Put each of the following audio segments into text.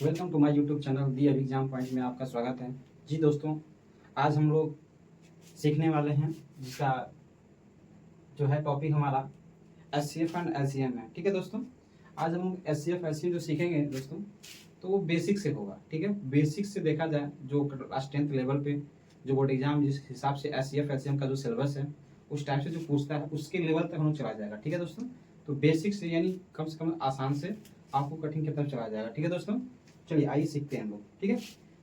Welcome to my YouTube channel the अभी exam point में आपका स्वागत है। जी दोस्तों, आज हम लोग सीखने वाले हैं जिसका जो है टॉपिक हमारा एचसीएफ एंड एलसीएम है। ठीक है दोस्तों, आज हम एचसीएफ एलसीएम जो सीखेंगे दोस्तों, तो वो बेसिक से होगा। ठीक है, बेसिक से देखा जाए जो क्लास 10th लेवल पे जो बोर्ड एग्जाम जिस हिसाब से एचसीएफ एलसीएम का जो सिलेबस है उस टाइप से जो पूछता है उसके लेवल तक हम चला जाएगा। ठीक है दोस्तों, तो बेसिक से यानी कम से कम आसान से आपको कठिन की तरफ चला जाएगा। ठीक है दोस्तों, चलिए आइए सीखते हैं हम लोग। ठीक है,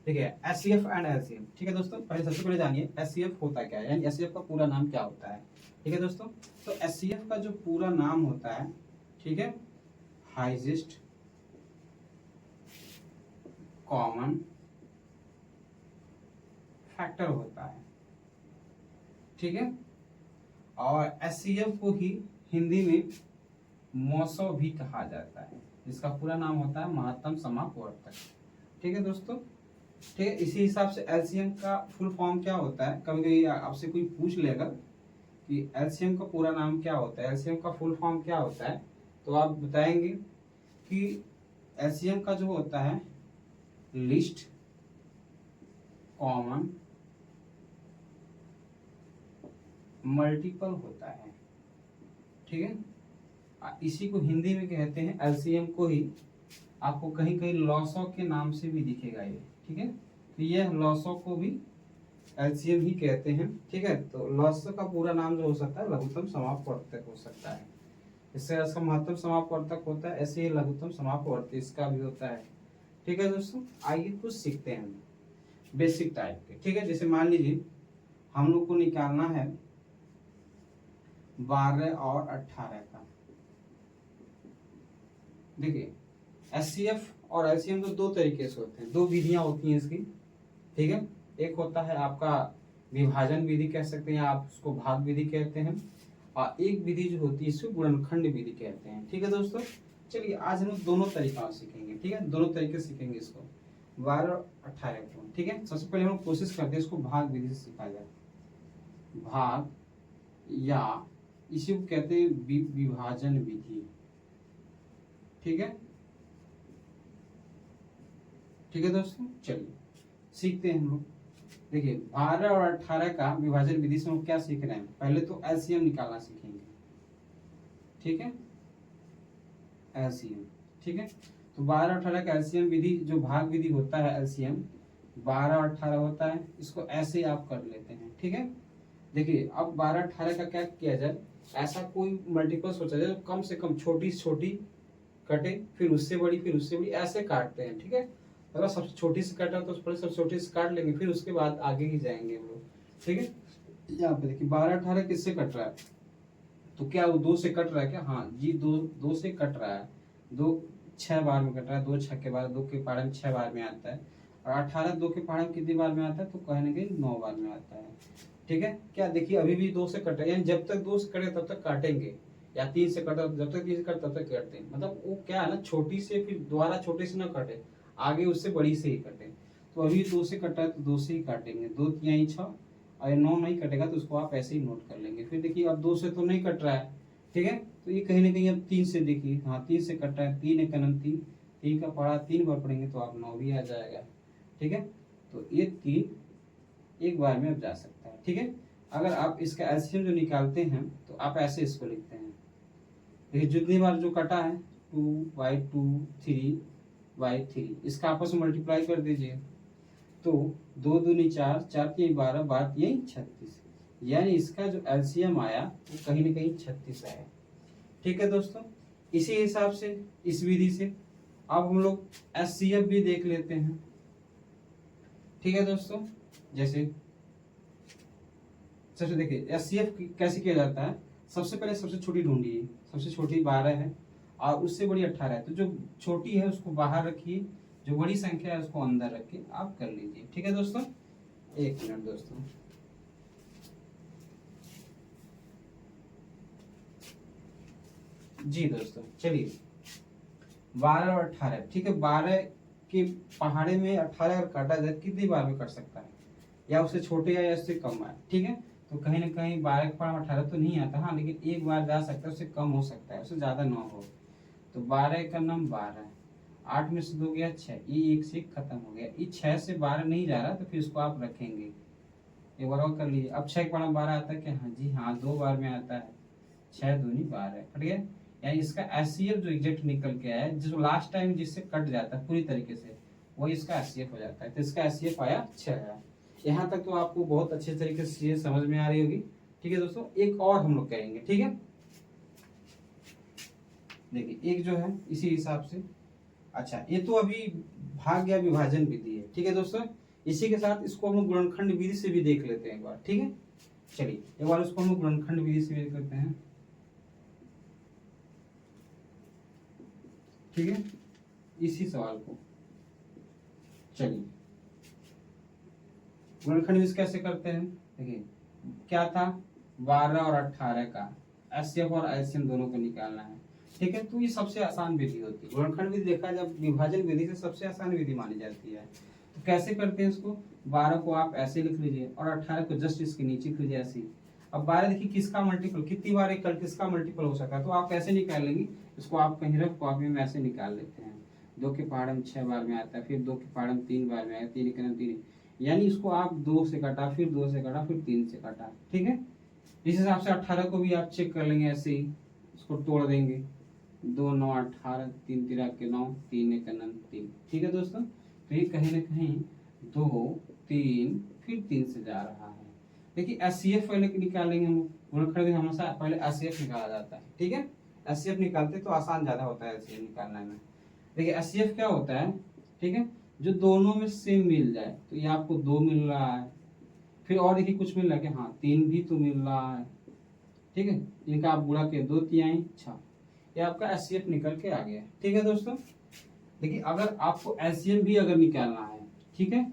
देखिए एचसीएफ एंड एलसीएम। ठीक है दोस्तों, पहले सबसे पहले जानिए एचसीएफ होता क्या है, यानी एचसीएफ का पूरा नाम क्या होता है। ठीक है दोस्तों, तो एचसीएफ का जो पूरा नाम होता है, ठीक है, हाईएस्ट कॉमन फैक्टर होता है। ठीक है, और एचसीएफ को ही हिंदी में मौसो भी कहा जाता है, जिसका पूरा नाम होता है महत्तम समापवर्तक। ठीक है दोस्तों, ठीक है, इसी हिसाब से एलसीएम का फुल फॉर्म क्या होता है। कभी कभी आपसे कोई पूछ लेगा कि एलसीएम का पूरा नाम क्या होता है, एलसीएम का फुल फॉर्म क्या होता है, तो आप बताएंगे कि एलसीएम का जो होता है लिस्ट कॉमन मल्टीपल होता है। ठीक है, इसी को हिंदी में कहते हैं, एलसीएम को ही आपको कहीं कहीं लॉसो के नाम से भी दिखेगा ये। ठीक है, तो ये लॉसो को भी एलसीएम ही कहते हैं। ठीक है, तो लॉसो का पूरा नाम जो हो सकता है लघुत्तम समापवर्तक हो सकता है। इससे इसका महत्तम समापवर्तक होता है, ऐसे ही लघुत्तम समापवर्तक इसका भी होता है। ठीक है दोस्तों, आइए कुछ सीखते हैं बेसिक टाइप के। ठीक है, जैसे मान लीजिए हम लोग को निकालना है 12 और 18 का। देखिए एचसीएफ और एलसीएम तो दो तरीके से होते हैं, दो विधियां होती हैं इसकी। ठीक है, एक होता है आपका विभाजन विधि कह सकते हैं, आप उसको भाग विधि कहते हैं, और एक विधि जो होती है इसको गुणनखंड विधि कहते हैं। ठीक है दोस्तों, चलिए आज हम दोनों तरीका सीखेंगे। ठीक है, दोनों तरीके सीखेंगे इसको 12 और 18 को। ठीक है, सबसे पहले हम कोशिश करते हैं इसको भाग विधि से सीखा जाए। भाग या इसी को कहते हैं विभाजन विधि। ठीक है, ठीक है दोस्तों, चलिए सीखते हैं हम लोग। देखिए 12 और 18 का विभाजन विधि से हम क्या सीख रहे हैं, पहले तो एलसीएम निकालना सीखेंगे। ठीक है, एलसीएम। ठीक है, तो 12 और 18 का एलसीएम विधि जो भाग विधि होता है, एलसीएम 12 और 18 होता है, इसको ऐसे ही आप कर लेते हैं। ठीक है, देखिए अब 12 18 का क्या किया जाए, ऐसा कोई मल्टीपल सोचा जाए कम से कम छोटी छोटी कटे, फिर उससे बड़ी, फिर उससे बड़ी, ऐसे काटते हैं। ठीक है, अगर सबसे छोटी से काटा तो पहले सबसे छोटी से काट लेंगे, फिर उसके बाद आगे ही जाएंगे हम लोग। ठीक है, यहाँ पे देखिए 12 18 किससे कट रहा है, तो क्या वो 2 से कट रहा है क्या? हाँ जी, दो से कट रहा है। 2 6 बार में कट रहा है, 2 6 के बाद 2 के पहाड़े में 6 बार में आता है, और 18 2 के पहाड़े में कितनी बार में आता है, तो कहने के 9 बार में आता है। ठीक है, क्या देखिए अभी भी 2 से कट रहा है, यानी जब तक 2 से कटे तब तक काटेंगे, या 3 से कटा जब तक 3 से कटे तब तक काटते हैं। मतलब वो क्या है ना, छोटी से फिर दोबारा छोटे से ना कटे, आगे उससे बड़ी से ही कटे। तो अभी 2 से कटा है तो 2 से ही काटेंगे, 2 तिहाई 6, और 9 नहीं कटेगा तो उसको आप ऐसे ही नोट कर लेंगे। फिर देखिए अब 2 से तो नहीं कट रहा है। ठीक है, तो ये कहीं ना कहीं अब 3 से देखिए, हाँ 3 से कट रहा है, 3 एक अनंत 3, 3 का पढ़ा 3 बार पढ़ेंगे तो आप 9 भी आ जाएगा। ठीक है, तो ये 3 एक बार में अब जा सकता है। ठीक है, अगर आप इसका एलसीएम जो निकालते हैं तो आप ऐसे इसको लिखते हैं, देखिए जितनी बार जो कटा है 2/2 3/3, इसका आपस में मल्टीप्लाई कर दीजिए, तो 2 दूनी 4, 4 3 12, 12 3 36, यानी इसका जो एलसीएम आया वो कहीं ना कहीं 36 आया। ठीक है दोस्तों, इसी हिसाब से इस विधि से अब हम लोग एचसीएफ भी देख लेते हैं। ठीक है दोस्तों, जैसे सबसे देखिए एचसीएफ कैसे किया जाता है, सबसे पहले सबसे छोटी ढूंढिए, सबसे छोटी 12 है और उससे बड़ी 18 है, तो जो छोटी है उसको बाहर रखिए, जो बड़ी संख्या है उसको अंदर रख के आप कर लीजिए। ठीक है दोस्तों, एक मिनट दोस्तों, जी दोस्तों, चलिए 12 और 18। ठीक है, 12 के पहाड़े में 18 अगर काटा जाए कितनी बार में कट सकता है, या उससे छोटे या उससे कम है। ठीक है, तो कहीं ना कहीं 12 के पहाड़ में 18 तो नहीं आता, हाँ लेकिन एक बार जा सकता है, उससे कम हो सकता है, उससे ज्यादा ना हो। तो 12 का नाम 12, 8 में से 2 गया 6, ये 1 से खत्म हो गया। ये 6 से 12 नहीं जा रहा तो फिर इसको आप रखेंगे। एक बार और कर लीजिए। अब 6 के बार 12 आता है क्या? हाँ जी हाँ, 2 बार में आता है। 6 दूनी 12 कट गया। यानी इसका एचसीएफ जो एग्जैक्ट निकल के आया है, जो लास्ट टाइम जिससे कट जाता है पूरी तरीके से, वही इसका एचसीएफ हो जाता है। तो इसका एचसीएफ आया 6 आया। यहाँ तक तो आपको बहुत अच्छे तरीके से चीजें समझ में आ रही होगी। ठीक है दोस्तों, एक और हम लोग करेंगे। ठीक है, देखिए एक जो है इसी हिसाब से, अच्छा ये तो अभी भाग या विभाजन विधि है। ठीक है दोस्तों, इसी के साथ इसको हम लोग गुणनखंड विधि से भी देख लेते हैं एक बार। ठीक है, चलिए एक बार इसको हम लोग गुणनखंड विधि से भी देख लेते हैं। ठीक है, इसी सवाल को चलिए गुणनखंड विधि कैसे करते हैं। देखिए क्या था, 12 और 18 का एचसीएफ और एलसीएम दोनों को निकालना है। ठीक है, तो ये सबसे आसान विधि होती है। गुणनखंड विधि देखा जब विभाजन विधि से सबसे आसान विधि मानी जाती है। तो कैसे करते हैं इसको, 12 को आप ऐसे लिख लीजिए और 18 को जस्ट इसके नीचे लिख लीजिए ऐसे। अब 12 देखिए किसका मल्टीपल, कितनी बार एक किसका मल्टीपल हो सकता है, तो आप कैसे निकाल लेंगे इसको, आप कहीं रफ कॉपी में ऐसे निकाल लेते हैं। 2 के पहाड़ में 6 बार में आता है, फिर 2 के पहाड़ में 3 बार में आएगा, 3 के 3, यानी इसको आप 2 से काटा, फिर 2 से काटा, फिर 3 से काटा। ठीक है, इस हिसाब से 18 को भी आप चेक कर लेंगे ऐसे ही, इसको तोड़ देंगे। 2 9 18, 3 3 के 9, 3 1 3। ठीक है दोस्तों, तो ये कहीं ना कहीं 2 3 फिर 3 से जा रहा है। देखिए एचसीएफ पहले निकालेंगे हम, गुणनखंड में हमेशा पहले एचसीएफ निकाला जाता है। ठीक है, एचसीएफ निकालते तो आसान ज्यादा होता है एचसीएफ निकालने में। देखिए एचसीएफ क्या होता है, ठीक है, जो दोनों में सेम मिल जाए। तो ये आपको 2 मिल रहा है, फिर और देखिए कुछ मिल रहा है कि हाँ 3 भी तो मिल रहा है। ठीक है, इनका आप गुणा के 2 तिहाई 6, ये आपका एचसीएफ निकल के आ गया। ठीक है दोस्तों, देखिए अगर आपको एलसीएम भी अगर निकालना है, ठीक है,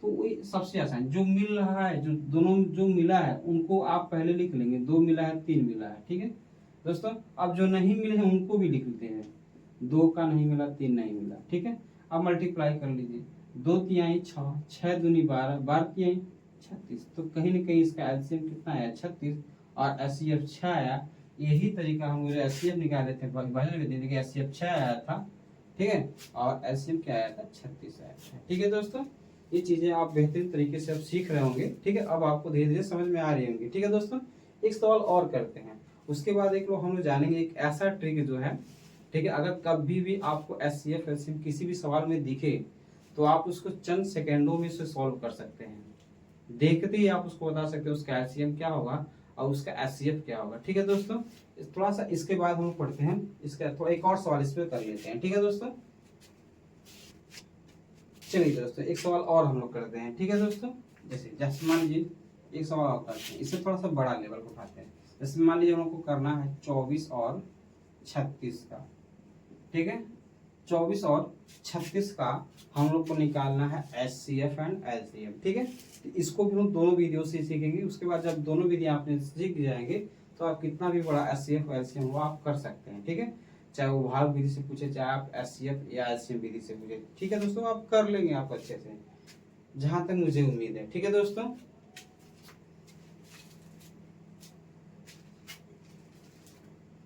तो वही सबसे आसान, जो मिल रहा है, जो दोनों जो मिला है उनको आप पहले लिख लेंगे। 2 मिला है, 3 मिला है। ठीक है दोस्तों, अब जो नहीं मिले हैं उनको भी लिख लेते हैं। 2 का नहीं मिला, 3 नहीं मिला। ठीक है, अब मल्टीप्लाई कर लीजिए। 2 तिहाई 6, 6 दूनी 12, 12 तिहाई 36। तो कहीं ना कहीं इसका एलसीएम कितना आया, 36, और एचसीएफ 6 आया। यही तरीका हम मुझे एचसीएफ निकाले थे, विभाजन विधि देखिए एचसीएफ 6 आया था। ठीक है, और एलसीएम क्या आया था, 36 आया था। ठीक है दोस्तों, ये चीजें आप बेहतरीन तरीके से अब सीख रहे होंगे। ठीक है, अब आपको धीरे धीरे समझ में आ रही होंगी। ठीक है दोस्तों, एक सवाल और करते हैं, उसके बाद एक लोग हम लोग जानेंगे एक ऐसा ट्रिक जो है। ठीक है, अगर कभी भी आपको एचसीएफ एलसीएम किसी भी सवाल में दिखे तो आप उसको चंद सेकेंडों में से सॉल्व कर सकते हैं। देखते ही आप उसको बता सकते हैं उसका एलसीएम क्या होगा और उसका एचसीएफ क्या होगा। ठीक है दोस्तों, थोड़ा सा इसके बाद हम पढ़ते हैं, इसका थोड़ा एक और सवाल इस पर कर लेते हैं। ठीक है दोस्तों, चलिए दोस्तों एक सवाल और हम लोग करते हैं। ठीक है दोस्तों, जैसे मान लीजिए एक सवाल और करते हैं, इससे थोड़ा सा बड़ा लेवल उठाते हैं। जैसे मान लीजिए हम लोग को करना है 24 और 36 का। ठीक है, 24 और 36 का हम लोग को निकालना है एचसीएफ एंड एलसीएम। ठीक है, तो इसको भी हम दोनों विधियों से सीखेंगे। उसके बाद जब दोनों विधि आपने सीख जाएंगे तो आप कितना भी बड़ा एचसीएफ एलसीएम वो आप कर सकते हैं। ठीक है, चाहे वो भाग विधि से पूछे, चाहे आप एचसीएफ या एलसीएम विधि से पूछे। ठीक है दोस्तों, आप कर लेंगे आप अच्छे से, जहां तक मुझे उम्मीद है। ठीक है दोस्तों,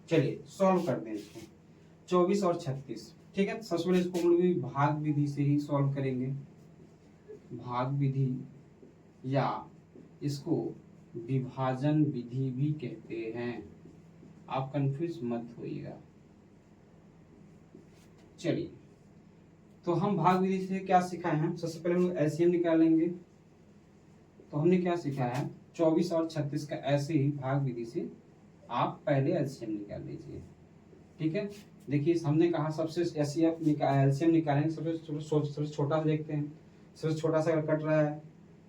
चलिए सॉल्व करते हैं इसको, 24 और 36। ठीक है, सबसे पहले इसको हम लोग भी भाग विधि से ही सॉल्व करेंगे। भाग विधि या इसको विभाजन विधि भी कहते हैं, आप कंफ्यूज मत होइएगा। चलिए, तो हम भाग विधि से क्या सिखाए हैं, सबसे पहले हम लोग एलसीएम निकालेंगे। तो हमने क्या सीखा है, 24 और 36 का ऐसे ही भाग विधि से आप पहले एलसीएम निकाल लीजिए। ठीक है, देखिए हमने कहा सबसे एलसीएम निकालेंगे, सबसे छोटा सा देखते हैं। सबसे छोटा सा अगर कट रहा है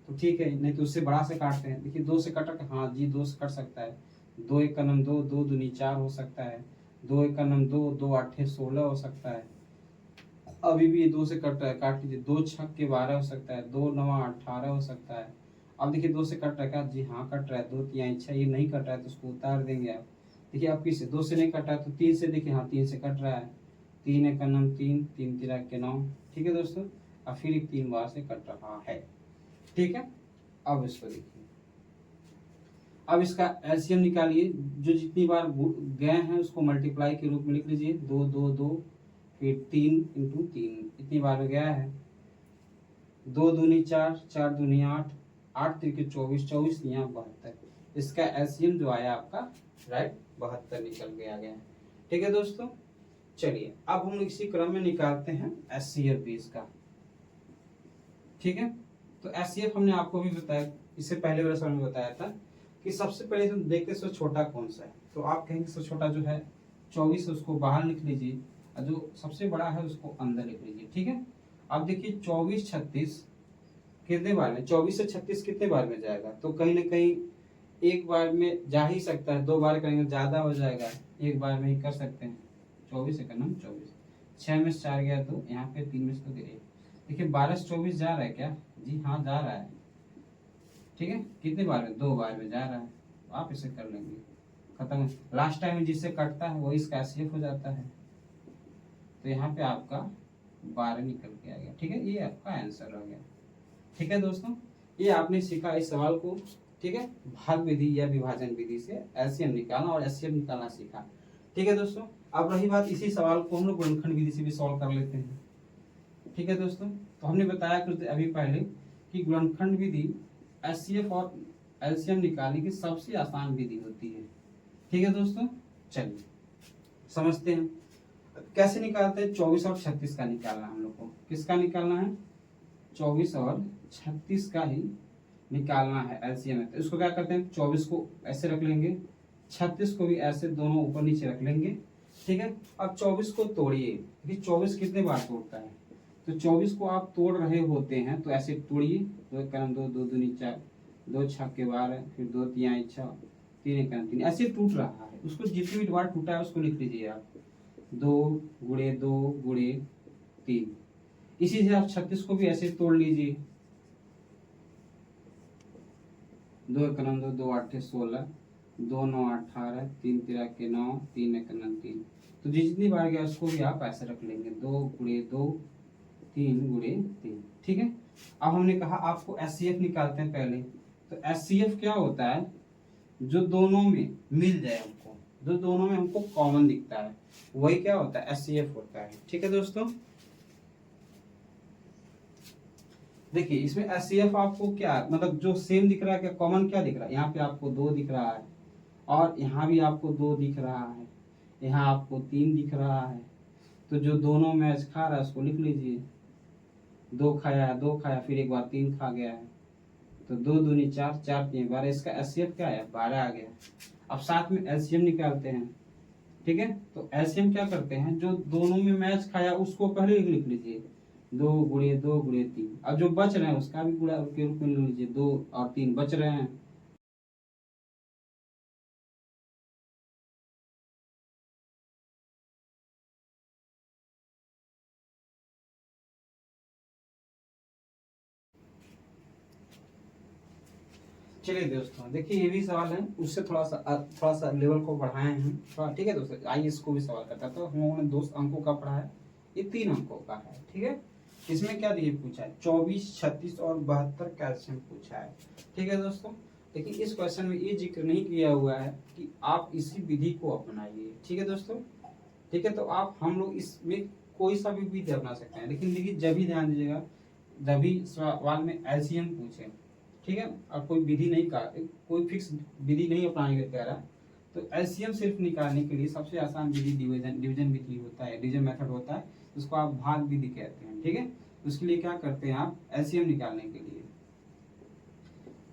तो ठीक है, नहीं तो उससे बड़ा से काटते हैं। देखिए 2 से कट, हाँ जी 2 से कट सकता है। 2 1 का नम 2, 2 दूनी 4 हो सकता है। 2 1 का नम 2, 2 8 16 हो सकता है। अभी भी 2 से कट रहा है, काट लीजिए। 2 6 के 12 हो सकता है। 2 9 18 हो सकता है। अब देखिए 2 से कट रहा है, जी हाँ कट रहा है। 2 3 6, ये नहीं कट रहा है तो उसको उतार देंगे आप। देखिए अब किससे, 2 से नहीं कट रहा है तो 3 से, देखिए हाँ 3 से कट रहा है। 3 1 का नम 3, 3 3 के 9। ठीक है दोस्तों, अब फिर 3 बार से कट रहा है। ठीक है, अब इसको देखिए, अब इसका एलसीएम निकालिए। जो जितनी बार गए हैं उसको मल्टीप्लाई के रूप में लिख लीजिए। 2 2 2 फिर 3 × 3 इतनी बार हो गया है। 2 दूनी 4, 4 दूनी 8, 8 तिरके 24, 24 यहाँ 72। इसका एलसीएम जो आया आपका राइट 72 निकल के आ गया है। ठीक है दोस्तों, चलिए अब हम इसी क्रम में निकालते हैं एचसीएफ भी इसका। ठीक है, तो एचसीएफ हमने आपको भी बताया, इससे पहले वाले सवाल में बताया था कि सबसे पहले तो देखते सबसे छोटा कौन सा है। तो आप कहेंगे सबसे छोटा जो है 24 उसको बाहर लिख लीजिए और जो सबसे बड़ा है उसको अंदर लिख लीजिए। ठीक है, अब देखिए 24 36 कितने बार में, 24 से 36 कितने बार में जाएगा, तो कहीं ना कहीं एक बार में जा ही सकता है, 2 बार करेंगे ज्यादा हो जाएगा, एक बार में ही कर सकते हैं। 24 से करना 24, 6 में से 4 गया 2, यहाँ पे 3 में से 2 गया। देखिए 12 से 24 जा रहा है क्या, जी हाँ जा रहा है। ठीक है, कितने बार में, 2 बार में जा रहा है, तो आप इसे कर लेंगे, खत्म। लास्ट टाइम में जिससे कटता है वही इसका एचसीएफ हो जाता है। तो यहाँ पे आपका 12 निकल के आ गया। ठीक है, ये आपका आंसर हो गया। ठीक है दोस्तों, ये आपने सीखा इस सवाल को। ठीक है, भाग विधि या विभाजन विधि से एलसीएम निकालना और एचसीएफ निकालना सीखा। ठीक है दोस्तों, अब रही बात इसी सवाल को हम लोग गुणनखंड विधि से भी सॉल्व कर लेते हैं। ठीक है दोस्तों, तो हमने बताया कुछ अभी पहले कि गुणनखंड विधि एचसीएफ और एलसीएम निकालने की सबसे आसान विधि होती है। ठीक है दोस्तों, चलिए समझते हैं कैसे निकालते हैं। 24 और 36 का निकालना हम लोग को, किसका निकालना है, 24 और 36 का ही निकालना है एलसीएम है। तो इसको क्या करते हैं, 24 को ऐसे रख लेंगे, 36 को भी ऐसे दोनों ऊपर नीचे रख लेंगे। ठीक है, अब 24 को तोड़िए, देखिए 24 कितने बार तोड़ता है, तो 24 को आप तोड़ रहे होते हैं तो ऐसे तोड़िए, 2 कलम 2, 2 दूनी 4, 2 छक्के 12, फिर 2 तिहाई 6, 3 कलम 3, ऐसे टूट रहा है। उसको जितनी भी बार टूटा है उसको लिख लीजिए आप, 2 × 2 × 3। इसी से आप 36 को भी ऐसे तोड़ लीजिए, 2 कलम 2, 2 8 16, 2 9 18, 3 3 के 9, 3 कलम 3। तो जितनी बार गया उसको भी आप ऐसे रख लेंगे, 2 × 2 3 × 3। ठीक है, अब हमने कहा आपको एचसीएफ निकालते हैं पहले। तो एचसीएफ क्या होता है, जो दोनों में मिल जाए हमको, जो दोनों में हमको कॉमन दिखता है वही क्या होता है, एचसीएफ होता है। ठीक है दोस्तों, देखिए इसमें एचसीएफ आपको क्या मतलब जो सेम दिख रहा है, क्या कॉमन क्या दिख रहा है, यहाँ पे आपको 2 दिख रहा है और यहाँ भी आपको 2 दिख रहा है, यहाँ आपको 3 दिख रहा है। तो जो दोनों मैच खा रहा है उसको लिख लीजिए, 2 खाया है, 2 खाया, फिर एक बार 3 खा गया है, तो 2 दूनी 4, 4 3 12। इसका एचसीएफ क्या है, 12 आ गया। अब साथ में एलसीएम निकालते हैं। ठीक है, तो एलसीएम क्या करते हैं, जो दोनों में मैच खाया उसको पहले लिख लीजिए, 2 × 2 × 3। अब जो बच रहे हैं उसका भी गुणा के रूप में लिख लीजिए, 2 और 3 बच रहे हैं। चलिए दोस्तों, देखिए ये भी सवाल है, उससे थोड़ा सा लेवल को बढ़ाए हैं थोड़ा। ठीक है दोस्तों, आइए इसको भी सवाल करता है। तो हम लोगों ने 2 अंकों का पढ़ा है, ये 3 अंकों का है। ठीक है, इसमें क्या दिए पूछा है, 24 36 और 72 कैल्शियम पूछा है। ठीक है दोस्तों, लेकिन इस क्वेश्चन में ये जिक्र नहीं किया हुआ है कि आप इसी विधि को अपनाइए। ठीक है दोस्तों, ठीक है, तो आप हम लोग इसमें कोई सा भी विधि अपना सकते हैं, लेकिन देखिए जब भी ध्यान दीजिएगा, जब भी सवाल में एलसीएम पूछे, ठीक है, और कोई विधि नहीं का कोई फिक्स विधि नहीं अपनाने कह रहा, तो एलसीएम सिर्फ निकालने के लिए सबसे आसान विधि डिवीजन विधि होता है, डिवीजन मेथड होता है, उसको आप भाग विधि कहते हैं। ठीक है, उसके लिए क्या करते हैं आप, एलसीएम निकालने के लिए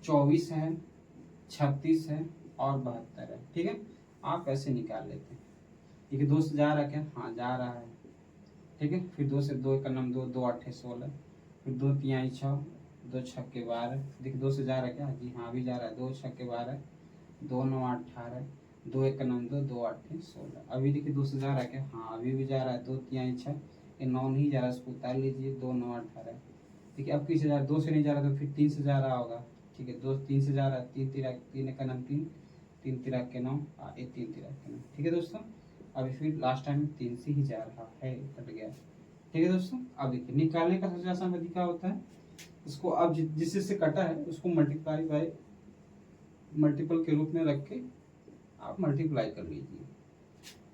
24 है, 36 है और 72 है। ठीक है, आप ऐसे निकाल लेते हैं। देखिए 2 से जा रहा है क्या, हाँ जा रहा है। ठीक है, फिर 2 से 2 का नम 2, 2 8 16, फिर 2 तिहाई 6, 2 छक्के 12। देखिए 2 से जा रहा है क्या, जी हाँ भी जा रहा है, 2 छक्के 12, 2 9 18, 2 1 नम 2, 2 8 16। अभी देखिए 2 से जा रहा है क्या, हाँ अभी भी जा रहा है, 2 तिहाई 6, ये 9 नहीं जा रहा है, उसको उतार लीजिए, 2 9 18। देखिए अब किसे जा रहा है, 2 से नहीं जा रहा तो फिर 3 से जा रहा होगा। ठीक है, 2 3 से जा रहा है, 3 का नम 3, 3 3 के 9, 3 3 के 9। ठीक है दोस्तों, अभी फिर लास्ट टाइम 3 से ही जा रहा है, कट गया। ठीक है दोस्तों, अब देखिए निकालने का सबसे आसान विधि क्या होता है, इसको अब जिससे कटा है उसको मल्टीप्लाई बाय मल्टीपल के रूप में रख के आप मल्टीप्लाई कर लीजिए।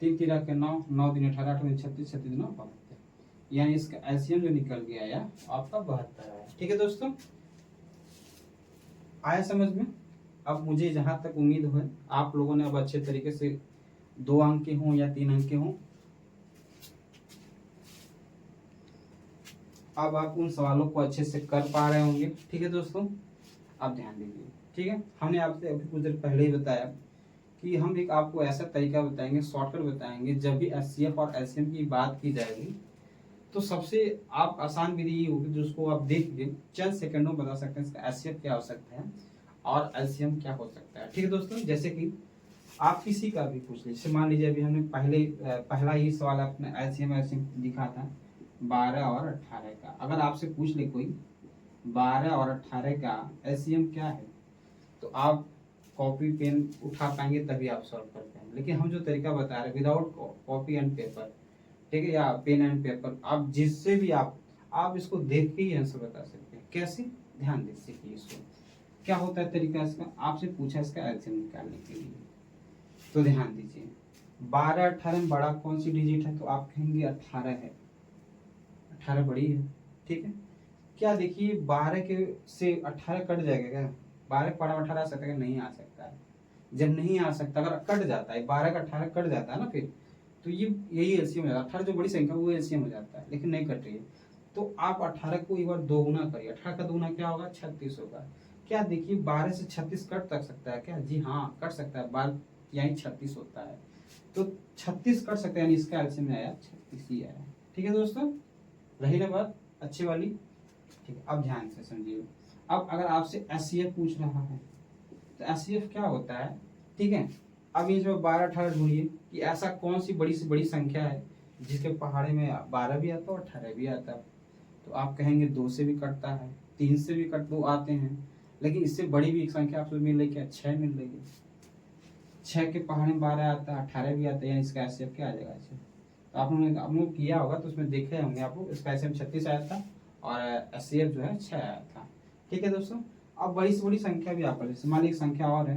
3 3 के 9, 9 दिन 18, 8 36, 36 9 52। यानी इसका एलसीएम जो निकल के आया आपका 72 आया। ठीक है दोस्तों, आया समझ में। अब मुझे जहां तक उम्मीद है आप लोगों ने अब अच्छे तरीके से 2 अंक के हों या 3 अंक के हों, अब आप उन सवालों को अच्छे से कर पा रहे होंगे। ठीक है दोस्तों, आप ध्यान दीजिए। ठीक है, हमने आपसे अभी कुछ देर पहले ही बताया कि हम एक आपको ऐसा तरीका बताएंगे, शॉर्टकट बताएंगे, जब भी एचसीएफ और एलसीएम की बात की जाएगी तो सबसे आप आसान विधि ये होगी जिसको आप देख के चंद सेकंडों में बता सकते हैं इसका एचसीएफ क्या हो सकता है और एलसीएम क्या हो सकता है। ठीक है दोस्तों, जैसे कि आप किसी का भी पूछ लीजिए, मान लीजिए अभी हमने पहला ही सवाल अपने एलसीएम एलसीएम दिखा था 12 और 18 का। अगर आपसे पूछ ले कोई 12 और 18 का एलसीएम क्या है, तो आप कॉपी पेन उठा पाएंगे तभी आप सॉल्व कर पाएंगे। लेकिन हम जो तरीका बता रहे हैं विदाउट कॉपी एंड पेपर, ठीक है, या पेन एंड पेपर, आप जिससे भी आप इसको देख के ही आंसर बता सकते हैं। कैसे, ध्यान दे सीखिए इसको। क्या होता है तरीका इसका, आपसे पूछा इसका एलसीएम निकालने के लिए, तो ध्यान दीजिए 12 18 में बड़ा कौन सी डिजिट है, तो आप कहेंगे 18 है, 18 बड़ी है। ठीक है, क्या देखिए 12 के से 18 कट जाएगा क्या, 12 के 18 आ सकता है, नहीं आ सकता है। जब नहीं आ सकता, अगर कट जाता है 12 का 18 कट जाता है ना, फिर तो ये यही एलसीएम हो जाता है। 18 जो बड़ी संख्या वो एलसीएम हो जाता है, लेकिन नहीं कट रही है। तो आप 18 को एक बार दोगुना करिए, 18 का दोगुना क्या होगा, 36 होगा। क्या देखिए 12 से 36 कट तक सकता है क्या, जी हाँ कट सकता है, 12 यही 36 होता है, तो 36 कट सकता है, यानी इसका एलसीएम आया 36 ही आया। ठीक है दोस्तों, रही ना बात अच्छी वाली। ठीक है, अब ध्यान से समझिए। अब अगर आपसे एचसीएफ पूछ रहा है तो एचसीएफ क्या होता है। ठीक है, अब ये जो 12 18 ढूंढिए कि ऐसा कौन सी बड़ी से बड़ी संख्या है जिसके पहाड़े में 12 भी आता है और 18 भी आता है। तो आप कहेंगे 2 से भी कटता है, 3 से भी कट दो आते हैं, लेकिन इससे बड़ी भी एक संख्या आपको मिल रही, क्या 6 मिल रही है। 6 के पहाड़े में 12 आता है, 18 भी आता है, यानी इसका एचसीएफ क्या आ जाएगा। तो आप लोग किया होगा तो उसमें देखे होंगे आप लोग, इसका एचसीएफ 36 आया था और एचसीएफ जो है 6 आया था। ठीक है दोस्तों, अब बड़ी से बड़ी संख्या भी आप जैसे मान लीजिए संख्या और है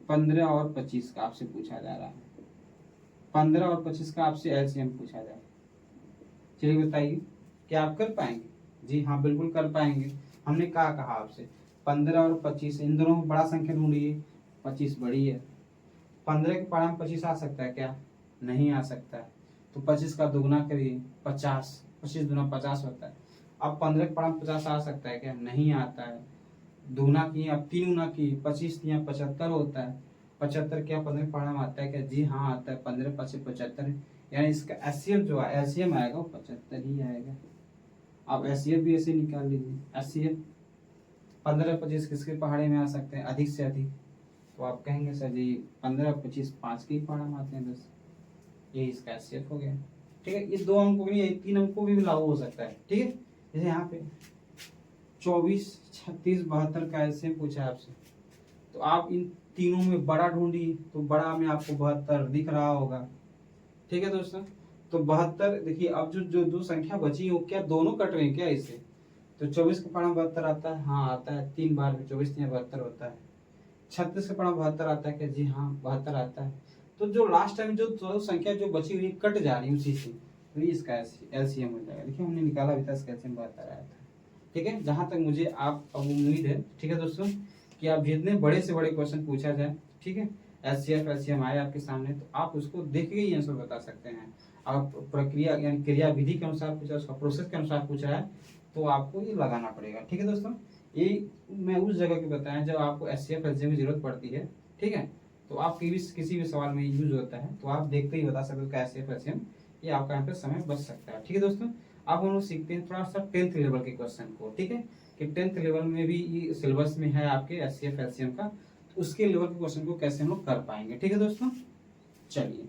15 और 25 का आपसे पूछा जा रहा है, 15 और 25 का आपसे एलसीएम पूछा जाए, चलिए बताइए क्या आप कर पाएंगे। जी हाँ बिल्कुल कर पाएंगे। हमने क्या कहा आपसे 15 और 25, इन दोनों में बड़ा संख्या ढूंढिए, 25 बड़ी है। 15 के पहाड़े में 25 आ सकता है क्या, नहीं आ सकता है। तो 25 का दोगुना करिए, 50, 25 दूना 50 होता है। अब 15 के पहाड़े में 50 आ सकता है क्या, नहीं आता है। दूना किए, अब 3 गुना किए, 25 दिया 75 होता है। 75 क्या 15 के पहाड़े में आता है क्या, जी हाँ आता है, 15 5 75, यानी इसका एचसीएफ जो है एलसीएम आएगा वो 75 ही आएगा। अब एचसीएफ भी ऐसे निकाल लीजिए, एचसीएफ 15 25 किसके पहाड़े में आ सकते हैं, अधिक से अधिक। तो आप कहेंगे सर जी 15 25 5 के ही पहाड़ा में आते हैं बस, यही इसका एचसीएफ हो गया। ठीक है, ये 2 अंकों के लिए 3 अंकों भी लागू हो सकता है। ठीक है, जैसे यहाँ पे 24 36 72 का एलसीएम पूछा है आपसे, तो आप इन तीनों में बड़ा ढूंढिए, तो बड़ा में आपको 72 दिख रहा होगा। ठीक है दोस्तों, तो 72 देखिए, अब जो जो दो संख्या बची हो क्या दोनों कट रहे हैं क्या इससे, तो 24 के पहाड़ा में 72 आता है, हाँ आता है, 3 बार में 24 3 72 होता है। 36 के पहाड़ा में 72 आता है क्या, जी हाँ 72 आता है। तो जो लास्ट टाइम जो दो संख्या जो बची हुई कट जा रही है उसी से, तो ये इसका एलसीएम हो जाएगा। देखिए हमने निकाला भी था, इसका एलसीएम 72 आया था। ठीक है, जहां तक मुझे आप अब उम्मीद है, ठीक है दोस्तों, कि आप जितने बड़े से बड़े क्वेश्चन पूछा जाए, ठीक है, एचसीएफ एलसीएम आए आपके सामने, तो आप उसको देख के ही आंसर बता सकते हैं। आप प्रक्रिया यानी क्रिया विधि के अनुसार पूछा, उसका प्रोसेस के अनुसार पूछा है, तो आपको ये लगाना पड़ेगा। ठीक है दोस्तों, ये मैं उस जगह की बताया जब आपको एचसीएफ एलसीएम की जरूरत पड़ती है। ठीक है, तो आप किसी भी सवाल में यूज होता है, तो आप देखते ही बता सकते हो क्या एचसीएफ एलसीएम, ये आपका यहाँ पे समय बच सकता है। ठीक है दोस्तों, अब हम लोग सीखते हैं थोड़ा सा 10th लेवल के क्वेश्चन को। ठीक है, कि 10th लेवल में भी ये सिलेबस में है आपके एचसीएफ एलसीएम का, तो उसके लेवल के क्वेश्चन को कैसे हम लोग कर पाएंगे। ठीक है दोस्तों, चलिए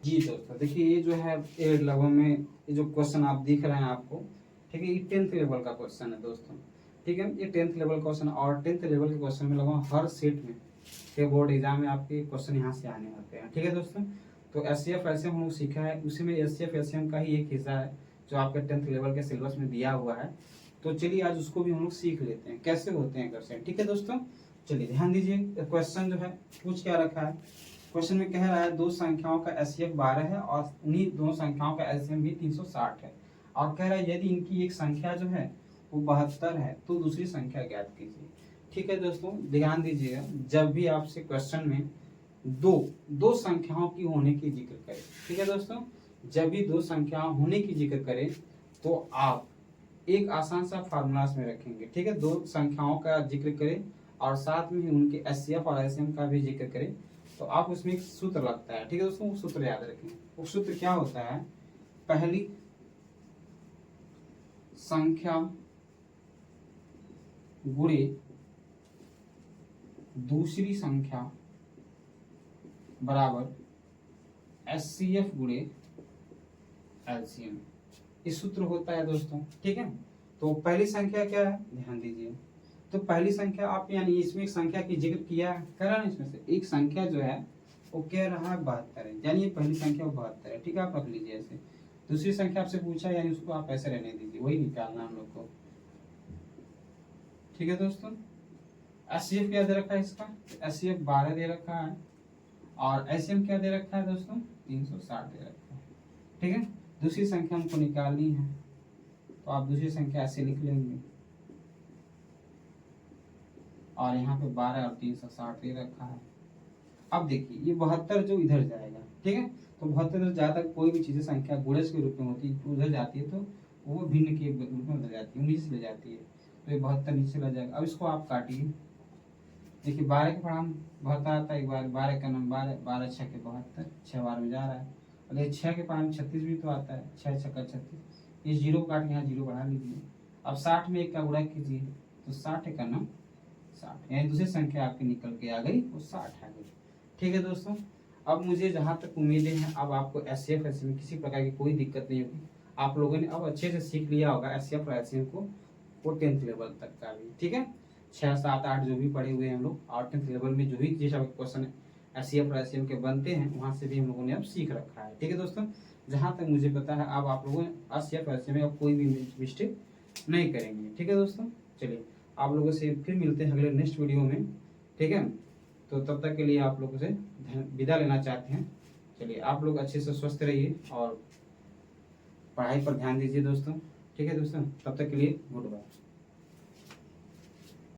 जी दोस्तों, देखिए ये जो है 8th लेवल में ये जो क्वेश्चन आप दिख रहे हैं आपको, ठीक है, ये 10th लेवल का क्वेश्चन है दोस्तों। ठीक है, ये 10th लेवल क्वेश्चन, और 10th लेवल के क्वेश्चन में लगभग हर सेट में के बोर्ड एग्जाम में आपके क्वेश्चन यहाँ से आने होते हैं। ठीक है दोस्तों, तो एचसीएफ एलसीएम हम लोग सीखा है, उसी में एचसीएफ एलसीएम का ही एक हिस्सा है जो आपके 10th लेवल के सिलेबस में दिया हुआ है। तो चलिए आज उसको भी हम लोग सीख लेते हैं, कैसे होते हैं क्वेश्चन। ठीक है दोस्तों, चलिए ध्यान दीजिए, क्वेश्चन जो है पूछ क्या रखा है, क्वेश्चन में कह रहा है दो संख्याओं का एचसीएफ 12 है और उन्हीं दो संख्याओं का एलसीएम भी 360 है, और कह रहा है यदि इनकी एक संख्या जो है वो 72 है तो दूसरी संख्या ज्ञात कीजिए। ठीक है दोस्तों, ध्यान दीजिएगा, जब भी आपसे क्वेश्चन में दो संख्याओं की होने की जिक्र करे, ठीक है दोस्तों, जब भी दो संख्याओं होने की जिक्र करे तो आप एक आसान सा फार्मूला में रखेंगे। ठीक है, दो संख्याओं का जिक्र करें और साथ में ही उनके एचसीएफ और एलसीएम का भी जिक्र करें तो आप उसमें एक सूत्र लगता है। ठीक है दोस्तों, वो सूत्र याद रखें। वो सूत्र क्या होता है, पहली संख्या गुणे दूसरी संख्या बराबर एचसीएफ गुणे एलसीएम, इस सूत्र होता है दोस्तों। ठीक है, तो पहली संख्या क्या है, ध्यान दीजिए, तो पहली संख्या आप यानी इसमें एक संख्या की जिक्र किया है, कह रहा है इसमें से एक संख्या जो है वो कह रहा है 72 है, यानी ये पहली संख्या वो 72 है। ठीक है, आप रख लीजिए ऐसे। दूसरी संख्या आपसे पूछा यानी उसको आप ऐसे रहने दीजिए, वही निकालना हम लोग को। ठीक है दोस्तों, एचसीएफ क्या दे रखा है इसका, एचसीएफ 12 दे रखा है और एलसीएम क्या दे रखा है दोस्तों, 360 दे रखा है। ठीक है, दूसरी संख्या हमको निकालनी है तो आप दूसरी संख्या ऐसे लिख लेंगे और यहाँ पे 12 और 360 दे रखा है। अब देखिए ये 72 जो इधर जाएगा, ठीक है, तो 72 ज्यादा कोई भी चीजें संख्या गुणज के रूप में होती है, उधर जाती है तो वो भिन्न के रूप में उधर जाती है, नीचे ले जाती है, तो ये 72 नीचे चला जाएगा। अब इसको आप काटिए, देखिए 12 के पढ़ाम 72 आता है, एक बार 12 का नंबर 12, 12 छः के 72, 6 बार में जा रहा है। अगर 6 के पढ़ाम 36 भी तो आता है, 6 छक्का 36, ये जीरो काट के यहाँ जीरो बढ़ा लीजिए। अब 60 में एक का गुणा कीजिए तो 60 का नम 60, यानी दूसरी संख्या आपकी निकल के आ गई, वो 60 आ गई। ठीक है दोस्तों, अब मुझे जहाँ तक उम्मीदें हैं अब आपको एचसीएफ एलसीएम में किसी प्रकार की कोई दिक्कत नहीं होगी। आप लोगों ने अब अच्छे से सीख लिया होगा एचसीएफ और एलसीएम को, वो 10th लेवल तक का भी। ठीक है, 6, 7, 8 जो भी पढ़े हुए हैं हम लोग, और 10th लेवल में जो भी जैसा क्वेश्चन एचसीएफ और एलसीएम के बनते हैं वहाँ से भी हम लोगों ने अब सीख रखा है। ठीक है दोस्तों, जहाँ तक मुझे पता है अब आप लोगों ने एचसीएफ और एलसीएम में अब कोई भी मिस्टेक नहीं करेंगे। ठीक है दोस्तों, चलिए आप लोगों से फिर मिलते हैं अगले नेक्स्ट वीडियो में। ठीक है, तो तब तक के लिए आप लोगों से विदा लेना चाहते हैं। चलिए आप लोग अच्छे से स्वस्थ रहिए और पढ़ाई पर ध्यान दीजिए दोस्तों। ठीक है दोस्तों, तब तक के लिए गुड बाय।